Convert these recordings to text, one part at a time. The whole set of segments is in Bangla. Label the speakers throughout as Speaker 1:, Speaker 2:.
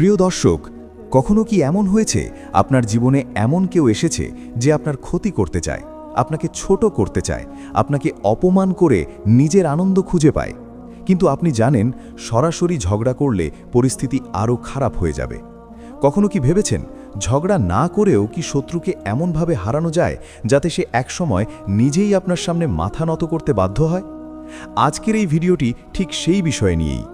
Speaker 1: প্রিয় দর্শক, কখনো কি এমন হয়েছে আপনার জীবনে এমন কেউ এসেছে যে আপনার ক্ষতি করতে চায়, আপনাকে ছোট করতে চায়, আপনাকে অপমান করে নিজের আনন্দ খুঁজে পায়? কিন্তু আপনি জানেন সরাসরি ঝগড়া করলে পরিস্থিতি আরও খারাপ হয়ে যাবে। কখনো কি ভেবেছেন ঝগড়া না করেও কি শত্রুকে এমনভাবে হারানো যায় যাতে সে একসময় নিজেই আপনার সামনে মাথা নত করতে বাধ্য হয়? আজকের এই ভিডিওটি ঠিক সেই বিষয় নিয়েই।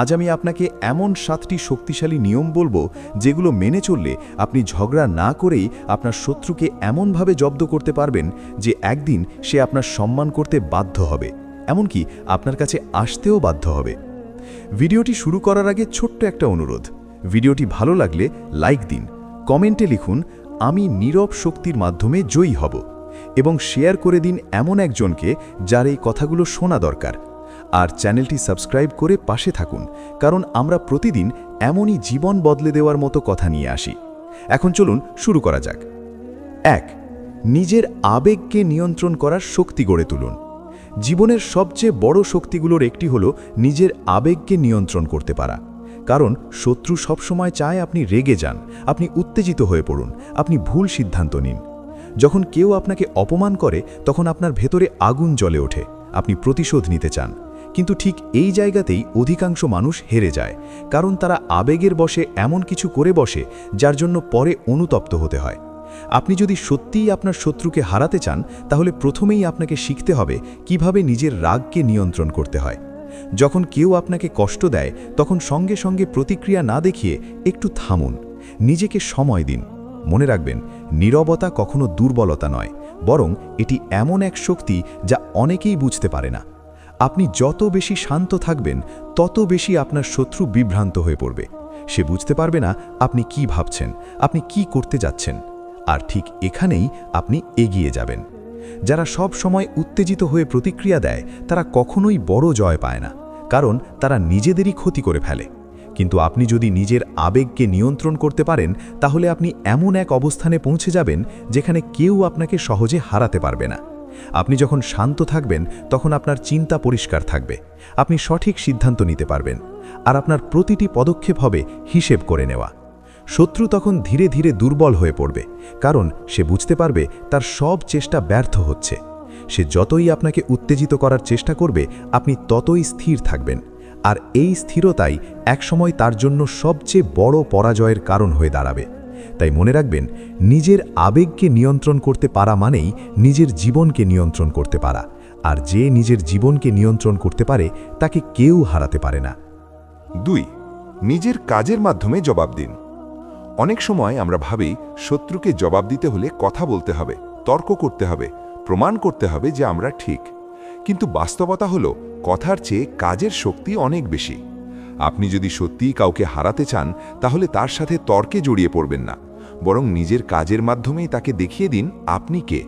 Speaker 1: আজ আমি আপনাকে এমন 7টি শক্তিশালী নিয়ম বলবো যেগুলো মেনে চললে আপনি ঝগড়া না করেই আপনার শত্রুকে এমনভাবে জব্দ করতে পারবেন যে একদিন সে আপনার সম্মান করতে বাধ্য হবে, এমনকি আপনার কাছে আসতেও বাধ্য হবে। ভিডিওটি শুরু করার আগে ছোট্ট একটা অনুরোধ, ভিডিওটি ভালো লাগলে লাইক দিন, কমেন্টে লিখুন আমি নীরব শক্তির মাধ্যমে জয়ী হব, এবং শেয়ার করে দিন এমন একজনকে যার এই কথাগুলো শোনা দরকার। আর চ্যানেলটি সাবস্ক্রাইব করে পাশে থাকুন, কারণ আমরা প্রতিদিন এমনই জীবন বদলে দেওয়ার মতো কথা নিয়ে আসি। এখন চলুন শুরু করা যাক। 1. নিজের আবেগকে নিয়ন্ত্রণ করার শক্তি গড়ে তুলুন। জীবনের সবচেয়ে বড় শক্তিগুলোর একটি হলো নিজের আবেগকে নিয়ন্ত্রণ করতে পারা। কারণ শত্রু সবসময় চায় আপনি রেগে যান, আপনি উত্তেজিত হয়ে পড়ুন, আপনি ভুল সিদ্ধান্ত নিন। যখন কেউ আপনাকে অপমান করে তখন আপনার ভেতরে আগুন জ্বলে ওঠে, আপনি প্রতিশোধ নিতে চান। কিন্তু ঠিক এই জায়গাতেই অধিকাংশ মানুষ হেরে যায়, কারণ তারা আবেগের বশে এমন কিছু করে বসে যার জন্য পরে অনুতপ্ত হতে হয়। আপনি যদি সত্যিই আপনার শত্রুকে হারাতে চান, তাহলে প্রথমেই আপনাকে শিখতে হবে কিভাবে নিজের রাগকে নিয়ন্ত্রণ করতে হয়। যখন কেউ আপনাকে কষ্ট দেয় তখন সঙ্গে সঙ্গে প্রতিক্রিয়া না দেখিয়ে একটু থামুন, নিজেকে সময় দিন। মনে রাখবেন, নীরবতা কখনো দুর্বলতা নয়, বরং এটি এমন এক শক্তি যা অনেকেই বুঝতে পারে না। আপনি যত বেশি শান্ত থাকবেন তত বেশি আপনার শত্রু বিভ্রান্ত হয়ে পড়বে। সে বুঝতে পারবে না আপনি কি ভাবছেন, আপনি কি করতে যাচ্ছেন। আর ঠিক এখানেই আপনি এগিয়ে যাবেন। যারা সব সময় উত্তেজিত হয়ে প্রতিক্রিয়া দেয় তারা কখনোই বড় জয় পায় না, কারণ তারা নিজেদেরই ক্ষতি করে ফেলে। কিন্তু আপনি যদি নিজের আবেগকে নিয়ন্ত্রণ করতে পারেন, তাহলে আপনি এমন এক অবস্থানে পৌঁছে যাবেন যেখানে কেউ আপনাকে সহজে হারাতে পারবে না। আপনি যখন শান্ত থাকবেন তখন আপনার চিন্তা পরিষ্কার থাকবে, আপনি সঠিক সিদ্ধান্ত নিতে পারবেন, আর আপনার প্রতিটি পদক্ষেপ হবে হিসেব করে নেওয়া। শত্রু তখন ধীরে ধীরে দুর্বল হয়ে পড়বে, কারণ সে বুঝতে পারবে তার সব চেষ্টা ব্যর্থ হচ্ছে। সে যতই আপনাকে উত্তেজিত করার চেষ্টা করবে আপনি ততই স্থির থাকবেন, আর এই স্থিরতাই একসময় তার জন্য সবচেয়ে বড় পরাজয়ের কারণ হয়ে দাঁড়াবে। তাই মনে রাখবেন, নিজের আবেগকে নিয়ন্ত্রণ করতে পারা মানেই নিজের জীবনকে নিয়ন্ত্রণ করতে পারা, আর যে নিজের জীবনকে নিয়ন্ত্রণ করতে পারে তাকে কেউ হারাতে পারে না।
Speaker 2: 2. নিজের কাজের মাধ্যমে জবাব দিন। অনেক সময় আমরা ভাবি শত্রুকে জবাব দিতে হলে কথা বলতে হবে, তর্ক করতে হবে, প্রমাণ করতে হবে যে আমরা ঠিক। কিন্তু বাস্তবতা হলো কথার চেয়ে কাজের শক্তি অনেক বেশি। আপনি যদি সত্যিই কাউকে হারাতে চান তাহলে তার সাথে তর্কে জড়িয়ে পড়বেন না, বরং নিজের কাজের মাধ্যমেই তাকে দেখিয়ে দিন আপনি কে।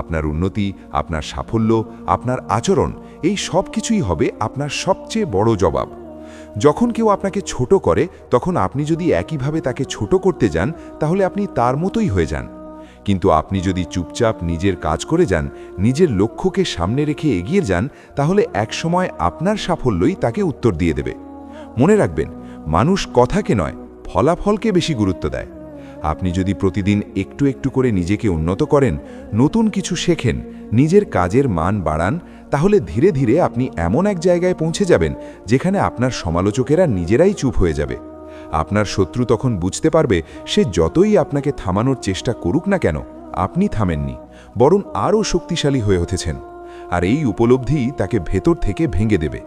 Speaker 2: আপনার উন্নতি, আপনার সাফল্য, আপনার আচরণ, এই সব কিছুই হবে আপনার সবচেয়ে বড় জবাব। যখন কেউ আপনাকে ছোট করে তখন আপনি যদি একইভাবে তাকে ছোট করতে যান তাহলে আপনি তার মতোই হয়ে যান। কিন্তু আপনি যদি চুপচাপ নিজের কাজ করে যান, নিজের লক্ষ্যকে সামনে রেখে এগিয়ে যান, তাহলে একসময় আপনার সাফল্যই তাকে উত্তর দিয়ে দেবে। মনে রাখবেন, মানুষ কথাকে নয় ফলাফলকে বেশি গুরুত্ব দেয়। আপনি যদি প্রতিদিন একটু একটু করে নিজেকে উন্নত করেন, নতুন কিছু শেখেন, নিজের কাজের মান বাড়ান, তাহলে ধীরে ধীরে আপনি এমন এক জায়গায় পৌঁছে যাবেন যেখানে আপনার সমালোচকেরা নিজেরাই চুপ হয়ে যাবে। আপনার শত্রু তখন বুঝতে পারবে সে যতই আপনাকে থামানোর চেষ্টা করুক না কেন, আপনি থামেননি, বরং আরও শক্তিশালী হয়ে উঠেছেন। আর এই উপলব্ধি তাকে ভেতর থেকে ভেঙে দেবে।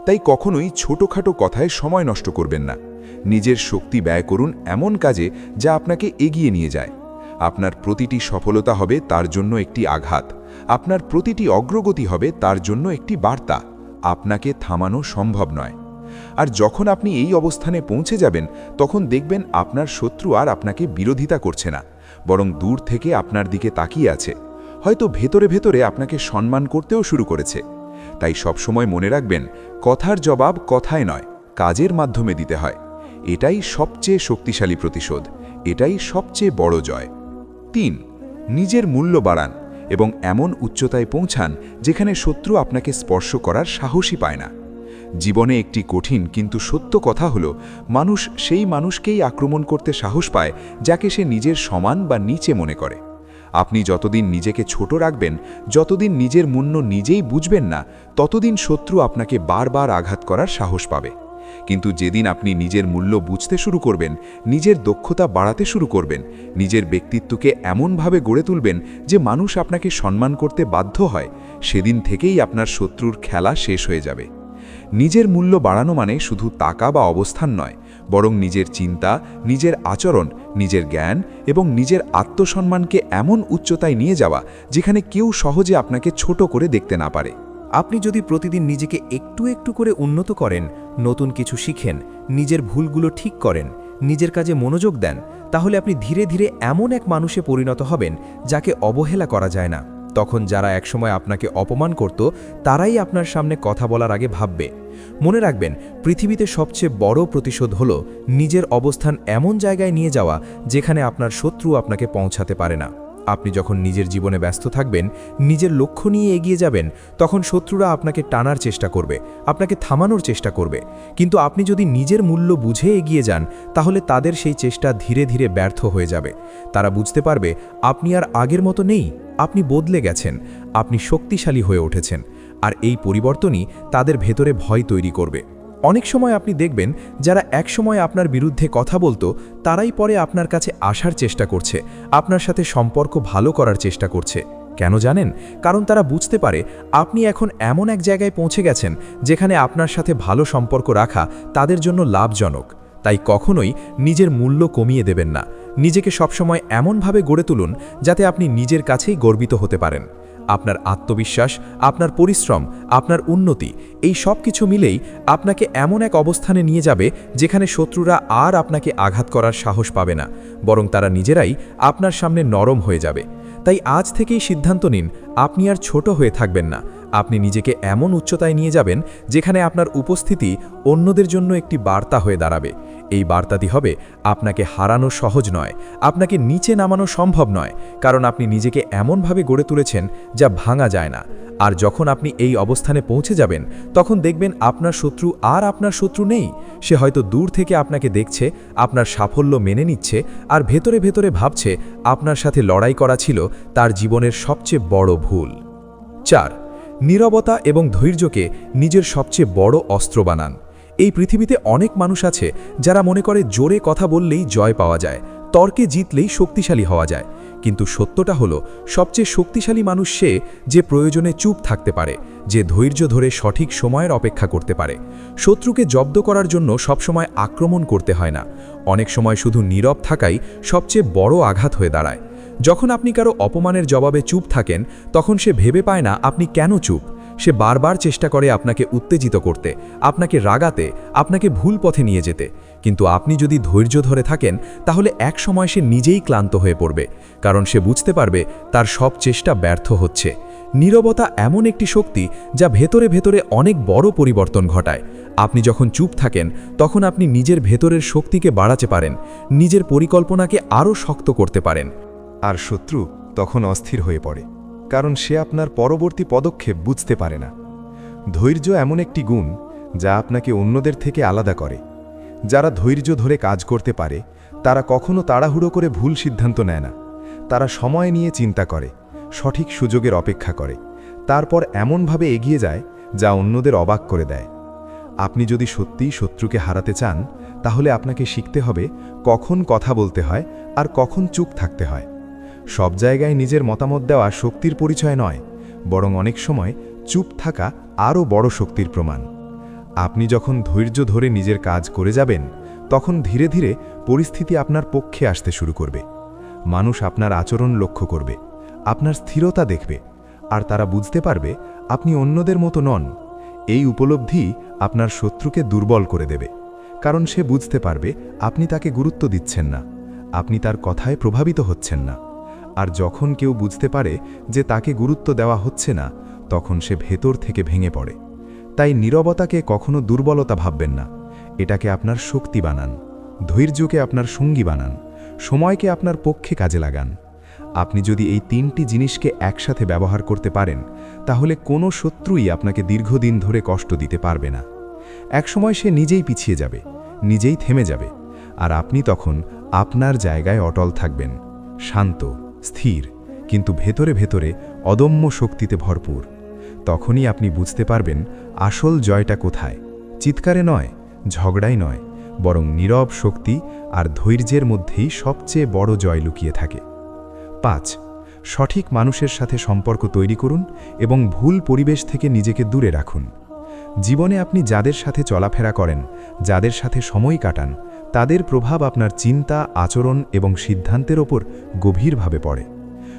Speaker 2: তাই কখনোই ছোটখাটো কথায় সময় নষ্ট করবেন না। নিজের শক্তি ব্যয় করুন এমন কাজে যা আপনাকে এগিয়ে নিয়ে যায়। আপনার প্রতিটি সফলতা হবে তার জন্য একটি আঘাত, আপনার প্রতিটি অগ্রগতি হবে তার জন্য একটি বার্তা আপনাকে থামানো সম্ভব নয়। আর যখন আপনি এই অবস্থানে পৌঁছে যাবেন তখন দেখবেন আপনার শত্রু আর আপনাকে বিরোধিতা করছে না, বরং দূর থেকে আপনার দিকে তাকিয়ে আছে, হয়তো ভেতরে ভেতরে আপনাকে সম্মান করতেও শুরু করেছে। তাই সবসময় মনে রাখবেন, কথার জবাব কথায় নয়, কাজের মাধ্যমে দিতে হয়। এটাই সবচেয়ে শক্তিশালী প্রতিশোধ, এটাই সবচেয়ে বড় জয়। 3. নিজের মূল্য বাড়ান এবং এমন উচ্চতায় পৌঁছান যেখানে শত্রু আপনাকে স্পর্শ করার সাহসই পায় না। জীবনে একটি কঠিন কিন্তু সত্য কথা হলো, মানুষ সেই মানুষকেই আক্রমণ করতে সাহস পায় যাকে সে নিজের সমান বা নিচে মনে করে। আপনি যতদিন নিজেকে ছোট রাখবেন, যতদিন নিজের মূল্য নিজেই বুঝবেন না, ততদিন শত্রু আপনাকে বারবার আঘাত করার সাহস পাবে। কিন্তু যেদিন আপনি নিজের মূল্য বুঝতে শুরু করবেন, নিজের দক্ষতা বাড়াতে শুরু করবেন, নিজের ব্যক্তিত্বকে এমনভাবে গড়ে তুলবেন যে মানুষ আপনাকে সম্মান করতে বাধ্য হয়, সেদিন থেকেই আপনার শত্রুর খেলা শেষ হয়ে যাবে। নিজের মূল্য বাড়ানো মানে শুধু টাকা বা অবস্থান নয়, বরং নিজের চিন্তা, নিজের আচরণ, নিজের জ্ঞান এবং নিজের আত্মসম্মানকে এমন উচ্চতায় নিয়ে যাওয়া যেখানে কেউ সহজে আপনাকে ছোট করে দেখতে না পারে।
Speaker 1: আপনি যদি প্রতিদিন নিজেকে একটু একটু করে উন্নত করেন, নতুন কিছু শিখেন, নিজের ভুলগুলো ঠিক করেন, নিজের কাজে মনোযোগ দেন, তাহলে আপনি ধীরে ধীরে এমন এক মানুষে পরিণত হবেন যাকে অবহেলা করা যায় না। তখন যারা একসময় আপনাকে অপমান করত, তারাই আপনার সামনে কথা বলার আগে ভাববে। মনে রাখবেন, পৃথিবীতে সবচেয়ে বড় প্রতিশোধ হলো নিজের অবস্থান এমন জায়গায় নিয়ে যাওয়া যেখানে আপনার শত্রু আপনাকে পৌঁছাতে পারে না। আপনি যখন নিজের জীবনে ব্যস্ত থাকবেন, নিজের লক্ষ্য নিয়ে এগিয়ে যাবেন, তখন শত্রুরা আপনাকে টানার চেষ্টা করবে, আপনাকে থামানোর চেষ্টা করবে। কিন্তু আপনি যদি নিজের মূল্য বুঝে এগিয়ে যান, তাহলে তাদের সেই চেষ্টা ধীরে ধীরে ব্যর্থ হয়ে যাবে। তারা বুঝতে পারবে আপনি আর আগের মতো নেই, আপনি বদলে গেছেন, আপনি শক্তিশালী হয়ে উঠেছেন। আর এই পরিবর্তনই তাদের ভেতরে ভয় তৈরি করবে। অনেক সময় আপনি দেখবেন, যারা একসময় আপনার বিরুদ্ধে কথা বলতো, তারাই পরে আপনার কাছে আসার চেষ্টা করছে, আপনার সাথে সম্পর্ক ভালো করার চেষ্টা করছে। কেন জানেন? কারণ তারা বুঝতে পারে আপনি এখন এমন এক জায়গায় পৌঁছে গেছেন যেখানে আপনার সাথে ভালো সম্পর্ক রাখা তাদের জন্য লাভজনক। তাই কখনোই নিজের মূল্য কমিয়ে দেবেন না। নিজেকে সবসময় এমনভাবে গড়ে তুলুন যাতে আপনি নিজের কাছেই গর্বিত হতে পারেন। আপনার আত্মবিশ্বাস, আপনার পরিশ্রম, আপনার উন্নতি, এই সব কিছু মিলেই আপনাকে এমন এক অবস্থানে নিয়ে যাবে যেখানে শত্রুরা আর আপনাকে আঘাত করার সাহস পাবে না, বরং তারা নিজেরাই আপনার সামনে নরম হয়ে যাবে। তাই আজ থেকেই সিদ্ধান্ত নিন, আপনি আর ছোট হয়ে থাকবেন না। আপনি নিজেকে এমন উচ্চতায় নিয়ে যাবেন যেখানে আপনার উপস্থিতি অন্যদের জন্য একটি বার্তা হয়ে দাঁড়াবে। এই বার্তাটি হবে, আপনাকে হারানো সহজ নয়, আপনাকে নিচে নামানো সম্ভব নয়, কারণ আপনি নিজেকে এমনভাবে গড়ে তুলেছেন যা ভাঙা যায় না। আর যখন আপনি এই অবস্থানে পৌঁছে যাবেন, তখন দেখবেন আপনার শত্রু আর আপনার শত্রু নেই। সে হয়তো দূর থেকে আপনাকে দেখছে, আপনার সাফল্য মেনে নিচ্ছে, আর ভেতরে ভেতরে ভাবছে আপনার সাথে লড়াই করা ছিল তার জীবনের সবচেয়ে বড় ভুল। 4. নীরবতা এবং ধৈর্যকে নিজের সবচেয়ে বড় অস্ত্র বানান। এই পৃথিবীতে অনেক মানুষ আছে যারা মনে করে জোরে কথা বললেই জয় পাওয়া যায়, তর্কে জিতলেই শক্তিশালী হওয়া যায়। কিন্তু সত্যটা হলো, সবচেয়ে শক্তিশালী মানুষ সে যে প্রয়োজনে চুপ থাকতে পারে, যে ধৈর্য ধরে সঠিক সময়ের অপেক্ষা করতে পারে। শত্রুকে জব্দ করার জন্য সবসময় আক্রমণ করতে হয় না, অনেক সময় শুধু নীরব থাকাই সবচেয়ে বড় আঘাত হয়ে দাঁড়ায়। যখন আপনি কারো অপমানের জবাবে চুপ থাকেন, তখন সে ভেবে পায় না আপনি কেন চুপ। সে বারবার চেষ্টা করে আপনাকে উত্তেজিত করতে, আপনাকে রাগাতে, আপনাকে ভুল পথে নিয়ে যেতে। কিন্তু আপনি যদি ধৈর্য ধরে থাকেন, তাহলে এক সময় সে নিজেই ক্লান্ত হয়ে পড়বে, কারণ সে বুঝতে পারবে তার সব চেষ্টা ব্যর্থ হচ্ছে। নীরবতা এমন একটি শক্তি যা ভেতরে ভেতরে অনেক বড় পরিবর্তন ঘটায়। আপনি যখন চুপ থাকেন, তখন আপনি নিজের ভেতরের শক্তিকে বাড়াতে পারেন, নিজের পরিকল্পনাকে আরও শক্ত করতে পারেন।
Speaker 3: আর শত্রু তখন অস্থির হয়ে পড়ে, কারণ সে আপনার পরবর্তী পদক্ষেপ বুঝতে পারে না। ধৈর্য এমন একটি গুণ যা আপনাকে অন্যদের থেকে আলাদা করে। যারা ধৈর্য ধরে কাজ করতে পারে, তারা কখনো তাড়াহুড়ো করে ভুল সিদ্ধান্ত নেয় না। তারা সময় নিয়ে চিন্তা করে, সঠিক সুযোগের অপেক্ষা করে, তারপর এমনভাবে এগিয়ে যায় যা অন্যদের অবাক করে দেয়। আপনি যদি সত্যিই শত্রুকে হারাতে চান, তাহলে আপনাকে শিখতে হবে কখন কথা বলতে হয় আর কখন চুপ থাকতে হয়। সব জায়গায় নিজের মতামত দেওয়া শক্তির পরিচয় নয়, বরং অনেক সময় চুপ থাকা আরও বড় শক্তির প্রমাণ। আপনি যখন ধৈর্য ধরে নিজের কাজ করে যাবেন, তখন ধীরে ধীরে পরিস্থিতি আপনার পক্ষে আসতে শুরু করবে। মানুষ আপনার আচরণ লক্ষ্য করবে, আপনার স্থিরতা দেখবে, আর তারা বুঝতে পারবে আপনি অন্যদের মতো নন। এই উপলব্ধি আপনার শত্রুকে দুর্বল করে দেবে, কারণ সে বুঝতে পারবে আপনি তাকে গুরুত্ব দিচ্ছেন না, আপনি তার কথায় প্রভাবিত হচ্ছেন না। আর যখন কেউ বুঝতে পারে যে তাকে গুরুত্ব দেওয়া হচ্ছে না, তখন সে ভেতর থেকে ভেঙে পড়ে। তাই নীরবতাকে কখনো দুর্বলতা ভাববেন না, এটাকে আপনার শক্তি বানান। ধৈর্যকে আপনার সঙ্গী বানান, সময়কে আপনার পক্ষে কাজে লাগান। আপনি যদি এই 3টি জিনিসকে একসাথে ব্যবহার করতে পারেন, তাহলে কোনো শত্রুই আপনাকে দীর্ঘদিন ধরে কষ্ট দিতে পারবে না। একসময় সে নিজেই পিছিয়ে যাবে, নিজেই থেমে যাবে, আর আপনি তখন আপনার জায়গায় অটল থাকবেন, শান্ত, স্থির, কিন্তু ভেতরে ভেতরে অদম্য শক্তিতে ভরপুর। তখনই আপনি বুঝতে পারবেন আসল জয়টা কোথায়। চিৎকারে নয়, ঝগড়াই নয়, বরং নীরব শক্তি আর ধৈর্যের মধ্যেই সবচেয়ে বড় জয় লুকিয়ে থাকে। 5. সঠিক মানুষের সাথে সম্পর্ক তৈরি করুন এবং ভুল পরিবেশ থেকে নিজেকে দূরে রাখুন। জীবনে আপনি যাদের সাথে চলাফেরা করেন, যাদের সাথে সময় কাটান, তাদের প্রভাব আপনার চিন্তা, আচরণ এবং সিদ্ধান্তের ওপর গভীরভাবে পড়ে।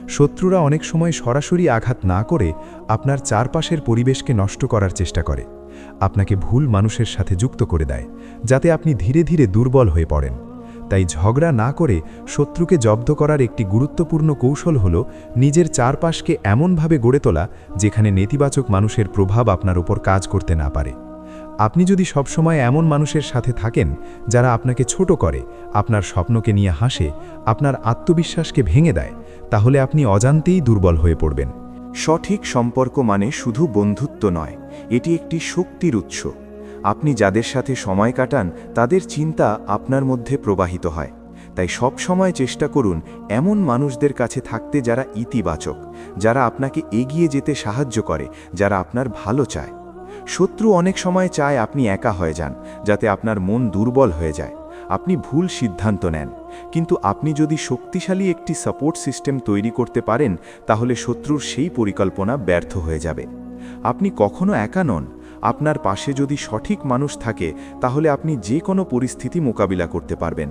Speaker 3: শত্রুরা অনেক সময় সরাসরি আঘাত না করে আপনার চারপাশের পরিবেশকে নষ্ট করার চেষ্টা করে, আপনাকে ভুল মানুষের সাথে যুক্ত করে দেয়, যাতে আপনি ধীরে ধীরে দুর্বল হয়ে পড়েন। তাই ঝগড়া না করে শত্রুকে জব্দ করার একটি গুরুত্বপূর্ণ কৌশল হল নিজের চারপাশকে এমনভাবে গড়ে তোলা যেখানে নেতিবাচক মানুষের প্রভাব আপনার উপর কাজ করতে না পারে। আপনি যদি সবসময় এমন মানুষের সাথে থাকেন যারা আপনাকে ছোট করে, আপনার স্বপ্নকে নিয়ে হাসে, আপনার আত্মবিশ্বাসকে ভেঙে দেয়, তাহলে আপনি অজান্তেই দুর্বল হয়ে পড়বেন।
Speaker 1: সঠিক সম্পর্ক মানে শুধু বন্ধুত্ব নয়, এটি একটি শক্তির উৎস। আপনি যাদের সাথে সময় কাটান তাদের চিন্তা আপনার মধ্যে প্রবাহিত হয়। তাই সব সময় চেষ্টা করুন এমন মানুষদের কাছে থাকতে যারা ইতিবাচক, যারা আপনাকে এগিয়ে যেতে সাহায্য করে, যারা আপনার ভালো চায়। শত্রু অনেক সময় চায় আপনি একা হয়ে যান, যাতে আপনার মন দুর্বল হয়ে যায়, আপনি ভুল সিদ্ধান্ত নেন। কিন্তু আপনি যদি শক্তিশালী একটি সাপোর্ট সিস্টেম তৈরি করতে পারেন, তাহলে শত্রুর সেই পরিকল্পনা ব্যর্থ হয়ে যাবে। আপনি কখনো একা নন। আপনার পাশে যদি সঠিক মানুষ থাকে, তাহলে আপনি যে কোনো পরিস্থিতি মোকাবিলা করতে পারবেন।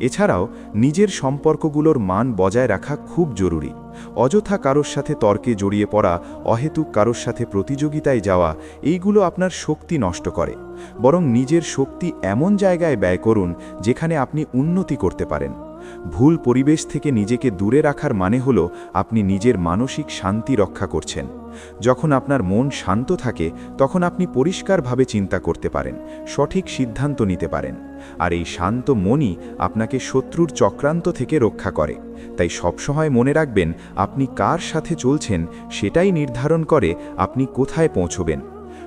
Speaker 1: এছাড়াও নিজের সম্পর্কগুলোর মান বজায় রাখা খুব জরুরি। অযথা কারোর সাথে তর্কে জড়িয়ে পড়া, অহেতুক কারোর সাথে প্রতিযোগিতায় যাওয়া, এইগুলো আপনার শক্তি নষ্ট করে। বরং নিজের শক্তি এমন জায়গায় ব্যয় করুন যেখানে আপনি উন্নতি করতে পারেন। ভুল পরিবেশ থেকে নিজেকে দূরে রাখার মানে হলো আপনি নিজের মানসিক শান্তি রক্ষা করছেন। যখন আপনার মন শান্ত থাকে, তখন আপনি পরিষ্কারভাবে চিন্তা করতে পারেন, সঠিক সিদ্ধান্ত নিতে পারেন। আর এই শান্ত মনই আপনাকে শত্রুর চক্রান্ত থেকে রক্ষা করে। তাই সবসময় মনে রাখবেন, আপনি কার সাথে চলছেন সেটাই নির্ধারণ করে আপনি কোথায় পৌঁছবেন।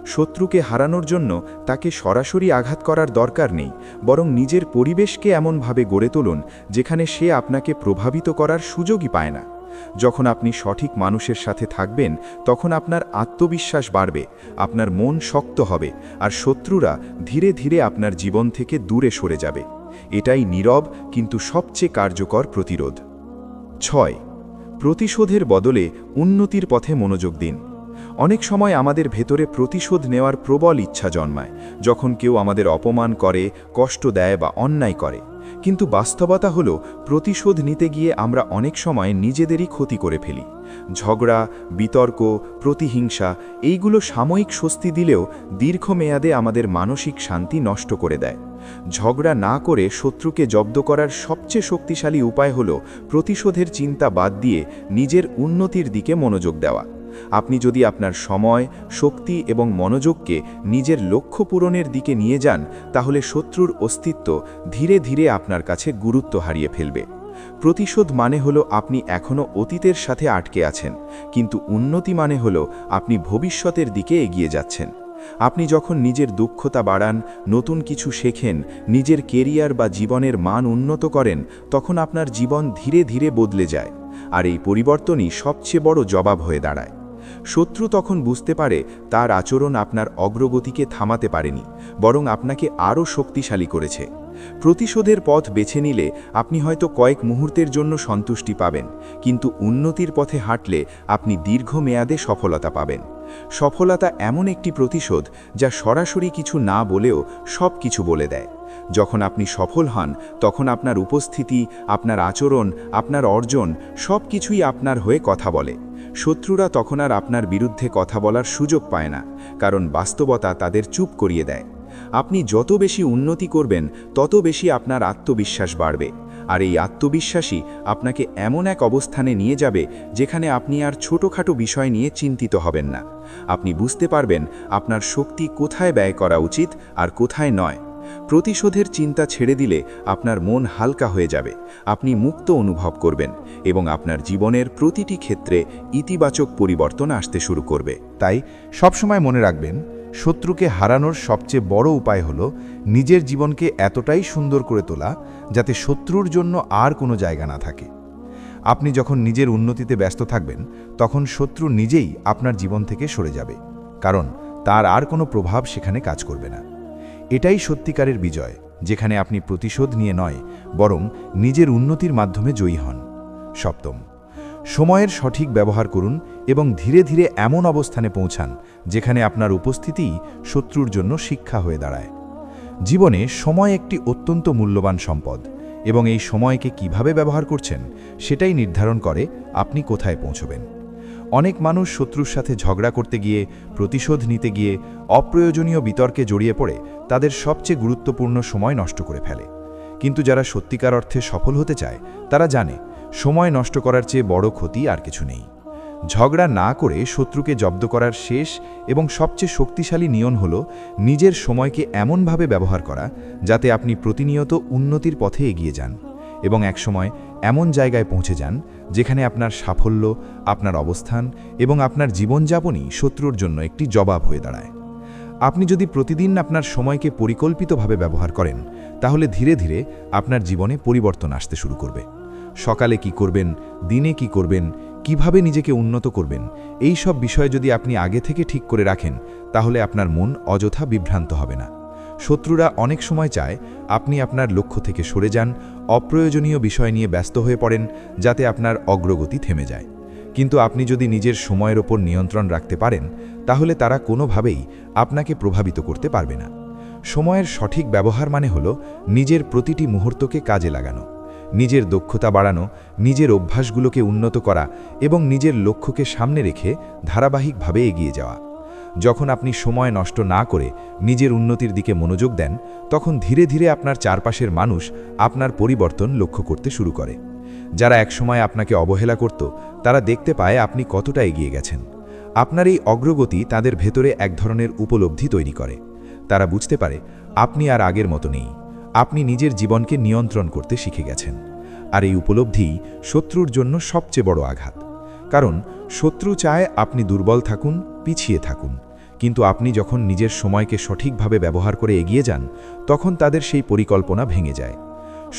Speaker 1: শত্রুকে হারানোর জন্য তাকে সরাসরি আঘাত করার দরকার নেই, বরং নিজের পরিবেশকে এমনভাবে গড়ে তুলুন যেখানে সে আপনাকে প্রভাবিত করার সুযোগই পায় না। যখন আপনি সঠিক মানুষের সাথে থাকবেন, তখন আপনার আত্মবিশ্বাস বাড়বে, আপনার মন শক্ত হবে, আর শত্রুরা ধীরে ধীরে আপনার জীবন থেকে দূরে সরে যাবে। এটাই নীরব কিন্তু সবচেয়ে কার্যকর প্রতিরোধ। 6. প্রতিশোধের বদলে উন্নতির পথে মনোযোগ দিন। অনেক সময় আমাদের ভেতরে প্রতিশোধ নেওয়ার প্রবল ইচ্ছা জন্মায়, যখন কেউ আমাদের অপমান করে, কষ্ট দেয় বা অন্যায় করে। কিন্তু বাস্তবতা হলো, প্রতিশোধ নিতে গিয়ে আমরা অনেক সময় নিজেদেরই ক্ষতি করে ফেলি। ঝগড়া, বিতর্ক, প্রতিহিংসা এইগুলো সাময়িক স্বস্তি দিলেও দীর্ঘমেয়াদে আমাদের মানসিক শান্তি নষ্ট করে দেয়। ঝগড়া না করে শত্রুকে জব্দ করার সবচেয়ে শক্তিশালী উপায় হলো প্রতিশোধের চিন্তা বাদ দিয়ে নিজের উন্নতির দিকে মনোযোগ দেওয়া। আপনি যদি আপনার সময়, শক্তি এবং মনোযোগকে নিজের লক্ষ্য পূরণের দিকে নিয়ে যান, তাহলে শত্রুর অস্তিত্ব ধীরে ধীরে আপনার কাছে গুরুত্ব হারিয়ে ফেলবে। প্রতিশোধ মানে হলো আপনি এখনও অতীতের সাথে আটকে আছেন, কিন্তু উন্নতি মানে হলো আপনি ভবিষ্যতের দিকে এগিয়ে যাচ্ছেন। আপনি যখন নিজের দক্ষতা বাড়ান, নতুন কিছু শেখেন, নিজের কেরিয়ার বা জীবনের মান উন্নত করেন, তখন আপনার জীবন ধীরে ধীরে বদলে যায়। আর এই পরিবর্তনই সবচেয়ে বড় জবাব হয়ে দাঁড়ায়। শত্রু তখন বুঝতে পারে তার আচরণ আপনার অগ্রগতিকে থামাতে পারেনি, বরং আপনাকে আরও শক্তিশালী করেছে। প্রতিশোধের পথ বেছে নিলে আপনি হয়তো কয়েক মুহূর্তের জন্য সন্তুষ্টি পাবেন, কিন্তু উন্নতির পথে হাঁটলে আপনি দীর্ঘমেয়াদে সফলতা পাবেন। সফলতা এমন একটি প্রতিশোধ যা সরাসরি কিছু না বলেও সব কিছু বলে দেয়। যখন আপনি সফল হন, তখন আপনার উপস্থিতি, আপনার আচরণ, আপনার অর্জন সব কিছুই আপনার হয়ে কথা বলে। শত্রুরা তখন আর আপনার বিরুদ্ধে কথা বলার সুযোগ পায় না, কারণ বাস্তবতা তাদের চুপ করিয়ে দেয়। আপনি যত বেশি উন্নতি করবেন, তত বেশি আপনার আত্মবিশ্বাস বাড়বে, আর এই আত্মবিশ্বাসই আপনাকে এমন এক অবস্থানে নিয়ে যাবে যেখানে আপনি আর ছোটোখাটো বিষয় নিয়ে চিন্তিত হবেন না। আপনি বুঝতে পারবেন আপনার শক্তি কোথায় ব্যয় করা উচিত আর কোথায় নয়। প্রতিশোধের চিন্তা ছেড়ে দিলে আপনার মন হালকা হয়ে যাবে, আপনি মুক্ত অনুভব করবেন এবং আপনার জীবনের প্রতিটি ক্ষেত্রে ইতিবাচক পরিবর্তন আসতে শুরু করবে।
Speaker 4: তাই সবসময় মনে রাখবেন,
Speaker 3: শত্রুকে হারানোর সবচেয়ে বড় উপায় হল নিজের জীবনকে এতটাই সুন্দর করে তোলা যাতে শত্রুর জন্য আর কোনো জায়গা না থাকে। আপনি যখন নিজের উন্নতিতে ব্যস্ত থাকবেন তখন শত্রু নিজেই আপনার জীবন থেকে সরে যাবে, কারণ তার আর কোনো প্রভাব সেখানে কাজ করবে না। এটাই সত্যিকারের বিজয়, যেখানে আপনি প্রতিশোধ নিয়ে নয় বরং নিজের উন্নতির মাধ্যমে জয়ী হন। সপ্তম, সময়ের সঠিক ব্যবহার করুন এবং ধীরে ধীরে এমন অবস্থানে পৌঁছান যেখানে আপনার উপস্থিতিই শত্রুর জন্য শিক্ষা হয়ে দাঁড়ায়। জীবনে সময় একটি অত্যন্ত মূল্যবান সম্পদ এবং এই সময়কে কিভাবে ব্যবহার করছেন সেটাই নির্ধারণ করে আপনি কোথায় পৌঁছবেন। অনেক মানুষ শত্রুর সাথে ঝগড়া করতে গিয়ে, প্রতিশোধ নিতে গিয়ে অপ্রয়োজনীয় বিতর্কে জড়িয়ে পড়ে তাদের সবচেয়ে গুরুত্বপূর্ণ সময় নষ্ট করে ফেলে। কিন্তু যারা সত্যিকার অর্থে সফল হতে চায় তারা জানে সময় নষ্ট করার চেয়ে বড় ক্ষতি আর কিছু নেই। ঝগড়া না করে শত্রুকে জব্দ করার শেষ এবং সবচেয়ে শক্তিশালী নিয়ম হল নিজের সময়কে এমনভাবে ব্যবহার করা যাতে আপনি প্রতিনিয়ত উন্নতির পথে এগিয়ে যান এবং একসময় এমন জায়গায় পৌঁছে যান যেখানে আপনার সাফল্য, আপনার অবস্থান এবং আপনার জীবনযাপনই শত্রুর জন্য একটি জবাব হয়ে দাঁড়ায়। আপনি যদি প্রতিদিন আপনার সময়কে পরিকল্পিতভাবে ব্যবহার করেন তাহলে ধীরে ধীরে আপনার জীবনে পরিবর্তন আসতে শুরু করবে। সকালে কি করবেন, দিনে কি করবেন, কিভাবে নিজেকে উন্নত করবেন, এই সব বিষয় যদি আপনি আগে থেকে ঠিক করে রাখেন তাহলে আপনার মন অযথা বিভ্রান্ত হবে না। শত্রুরা অনেক সময় চায় আপনি আপনার লক্ষ্য থেকে সরে যান, অপ্রয়োজনীয় বিষয় নিয়ে ব্যস্ত হয়ে পড়েন যাতে আপনার অগ্রগতি থেমে যায়। কিন্তু আপনি যদি নিজের সময়ের ওপর নিয়ন্ত্রণ রাখতে পারেন তাহলে তারা কোনোভাবেই আপনাকে প্রভাবিত করতে পারবে না। সময়ের সঠিক ব্যবহার মানে হল নিজের প্রতিটি মুহূর্তকে কাজে লাগানো, নিজের দক্ষতা বাড়ানো, নিজের অভ্যাসগুলোকে উন্নত করা এবং নিজের লক্ষ্যকে সামনে রেখে ধারাবাহিকভাবে এগিয়ে যাওয়া। যখন আপনি সময় নষ্ট না করে নিজের উন্নতির দিকে মনোযোগ দেন তখন ধীরে ধীরে আপনার চারপাশের মানুষ আপনার পরিবর্তন লক্ষ্য করতে শুরু করে। যারা একসময় আপনাকে অবহেলা করত তারা দেখতে পায় আপনি কতটা এগিয়ে গেছেন। আপনার এই অগ্রগতি তাদের ভেতরে এক ধরনের উপলব্ধি তৈরি করে। তারা বুঝতে পারে আপনি আর আগের মতো নেই, আপনি নিজের জীবনকে নিয়ন্ত্রণ করতে শিখে গেছেন। আর এই উপলব্ধিই শত্রুর জন্য সবচেয়ে বড় আঘাত, কারণ শত্রু চায় আপনি দুর্বল থাকুন, পিছিয়ে থাকুন। কিন্তু আপনি যখন নিজের সময়কে সঠিকভাবে ব্যবহার করে এগিয়ে যান তখন তাদের সেই পরিকল্পনা ভেঙে যায়।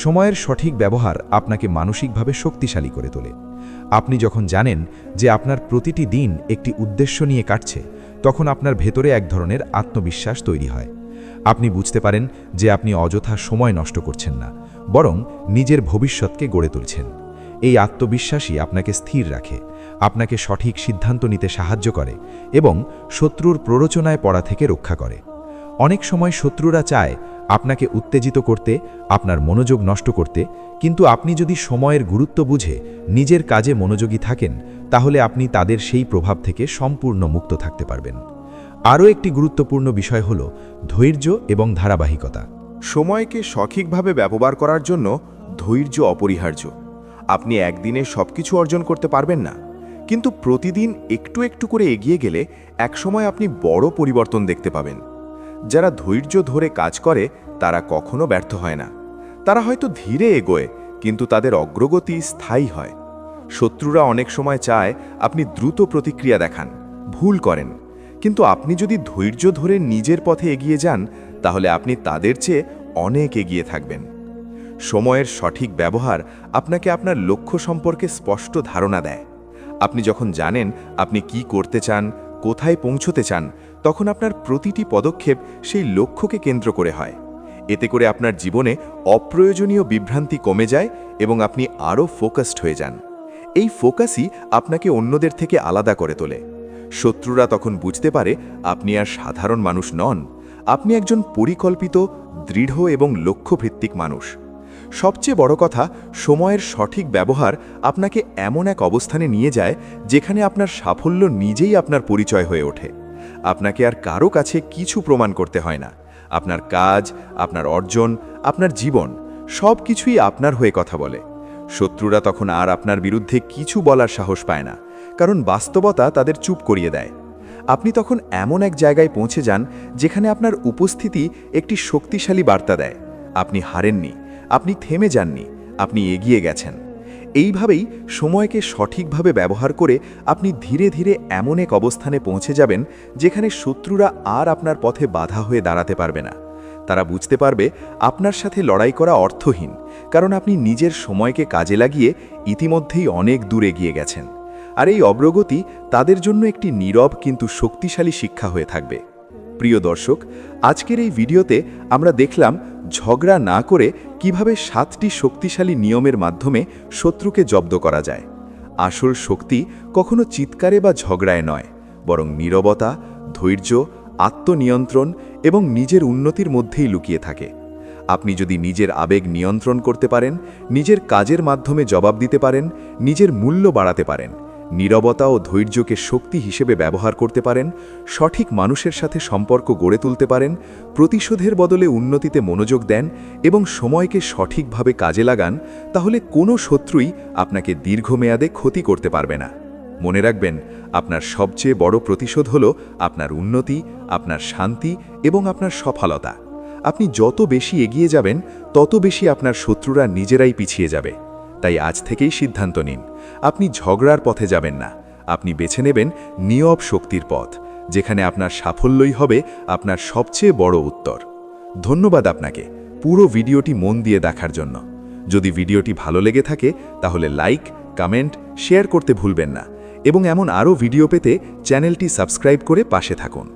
Speaker 3: সময়ের সঠিক ব্যবহার আপনাকে মানসিকভাবে শক্তিশালী করে তোলে। আপনি যখন জানেন যে আপনার প্রতিটি দিন একটি উদ্দেশ্য নিয়ে কাটছে তখন আপনার ভেতরে এক ধরনের আত্মবিশ্বাস তৈরি হয়। আপনি বুঝতে পারেন যে আপনি অযথা সময় নষ্ট করছেন না, বরং নিজের ভবিষ্যৎকে গড়ে তুলছেন। এই আত্মবিশ্বাসই আপনাকে স্থির রাখে, আপনাকে সঠিক সিদ্ধান্ত নিতে সাহায্য করে এবং শত্রুর প্ররোচনায় পড়া থেকে রক্ষা করে। অনেক সময় শত্রুরা চায় আপনাকে উত্তেজিত করতে, আপনার মনোযোগ নষ্ট করতে, কিন্তু আপনি যদি সময়ের গুরুত্ব বুঝে নিজের কাজে মনোযোগী থাকেন তাহলে আপনি তাদের সেই প্রভাব থেকে সম্পূর্ণ মুক্ত থাকতে পারবেন। আরও একটি গুরুত্বপূর্ণ বিষয় হল ধৈর্য এবং ধারাবাহিকতা।
Speaker 1: সময়কে সঠিকভাবে ব্যবহার করার জন্য ধৈর্য অপরিহার্য। আপনি একদিনে সবকিছু অর্জন করতে পারবেন না, কিন্তু প্রতিদিন একটু একটু করে এগিয়ে গেলে একসময় আপনি বড় পরিবর্তন দেখতে পাবেন। যারা ধৈর্য ধরে কাজ করে তারা কখনো ব্যর্থ হয় না। তারা হয়তো ধীরে এগোয়, কিন্তু তাদের অগ্রগতি স্থায়ী হয়। শত্রুরা অনেক সময় চায় আপনি দ্রুত প্রতিক্রিয়া দেখান, ভুল করেন, কিন্তু আপনি যদি ধৈর্য ধরে নিজের পথে এগিয়ে যান তাহলে আপনি তাদের চেয়ে অনেক এগিয়ে থাকবেন। সময়ের সঠিক ব্যবহার আপনাকে আপনার লক্ষ্য সম্পর্কে স্পষ্ট ধারণা দেয়। আপনি যখন জানেন আপনি কি করতে চান, কোথায় পৌঁছতে চান, তখন আপনার প্রতিটি পদক্ষেপ সেই লক্ষ্যকে কেন্দ্র করে হয়। এতে করে আপনার জীবনে অপ্রয়োজনীয় বিভ্রান্তি কমে যায় এবং আপনি আরও ফোকাসড হয়ে যান। এই ফোকাসই আপনাকে অন্যদের থেকে আলাদা করে তোলে। শত্রুরা তখন বুঝতে পারে আপনি আর সাধারণ মানুষ নন, আপনি একজন পরিকল্পিত, দৃঢ় এবং লক্ষ্যভিত্তিক মানুষ। সবচেয়ে বড় কথা, সময়ের সঠিক ব্যবহার আপনাকে এমন এক অবস্থানে নিয়ে যায় যেখানে আপনার সাফল্য নিজেই আপনার পরিচয় হয়ে ওঠে। আপনাকে আর কারো কাছে কিছু প্রমাণ করতে হয় না। আপনার কাজ, আপনার অর্জন, আপনার জীবন সব কিছুই আপনার হয়ে কথা বলে। শত্রুরা তখন আর আপনার বিরুদ্ধে কিছু বলার সাহস পায় না, কারণ বাস্তবতা তাদের চুপ করিয়ে দেয়। আপনি তখন এমন এক জায়গায় পৌঁছে যান যেখানে আপনার উপস্থিতি একটি শক্তিশালী বার্তা দেয়। আপনি হারেননি, আপনি থেমে যাননি, আপনি এগিয়ে গেছেন। এইভাবেই সময়কে সঠিকভাবে ব্যবহার করে আপনি ধীরে ধীরে এমন এক অবস্থানে পৌঁছে যাবেন যেখানে শত্রুরা আর আপনার পথে বাধা হয়ে দাঁড়াতে পারবে না। তারা বুঝতে পারবে আপনার সাথে লড়াই করা অর্থহীন, কারণ আপনি নিজের সময়কে কাজে লাগিয়ে ইতিমধ্যেই অনেক দূরে এগিয়ে গেছেন। আর এই অগ্রগতি তাদের জন্য একটি নীরব কিন্তু শক্তিশালী শিক্ষা হয়ে থাকবে। প্রিয় দর্শক, আজকের এই ভিডিওতে আমরা দেখলাম ঝগড়া না করে কিভাবে 7টি শক্তিশালী নিয়মের মাধ্যমে শত্রুকে জব্দ করা যায়। আসল শক্তি কখনো চিৎকারে বা ঝগড়ায় নয়, বরং নীরবতা, ধৈর্য, আত্মনিয়ন্ত্রণ এবং নিজের উন্নতির মধ্যেই লুকিয়ে থাকে। আপনি যদি নিজের আবেগ নিয়ন্ত্রণ করতে পারেন, নিজের কাজের মাধ্যমে জবাব দিতে পারেন, নিজের মূল্য বাড়াতে পারেন, নীরবতা ও ধৈর্যকে শক্তি হিসেবে ব্যবহার করতে পারেন, সঠিক মানুষের সাথে সম্পর্ক গড়ে তুলতে পারেন, প্রতিশোধের বদলে উন্নতিতে মনোযোগ দেন এবং সময়কে সঠিকভাবে কাজে লাগান, তাহলে কোনো শত্রুই আপনাকে দীর্ঘমেয়াদে ক্ষতি করতে পারবে না। মনে রাখবেন, আপনার সবচেয়ে বড় প্রতিশোধ হল আপনার উন্নতি, আপনার শান্তি এবং আপনার সফলতা। আপনি যত বেশি এগিয়ে যাবেন, তত বেশি আপনার শত্রুরা নিজেরাই পিছিয়ে যাবে। তাই আজ থেকেই সিদ্ধান্ত নিন, আপনি ঝগড়ার পথে যাবেন না, আপনি বেছে নেবেন নীরব শক্তির পথ, যেখানে আপনার সাফল্যই হবে আপনার সবচেয়ে বড় উত্তর। ধন্যবাদ আপনাকে পুরো ভিডিওটি মন দিয়ে দেখার জন্য। যদি ভিডিওটি ভালো লেগে থাকে তাহলে লাইক, কমেন্ট, শেয়ার করতে ভুলবেন না এবং এমন আরও ভিডিও পেতে চ্যানেলটি সাবস্ক্রাইব করে পাশে থাকুন।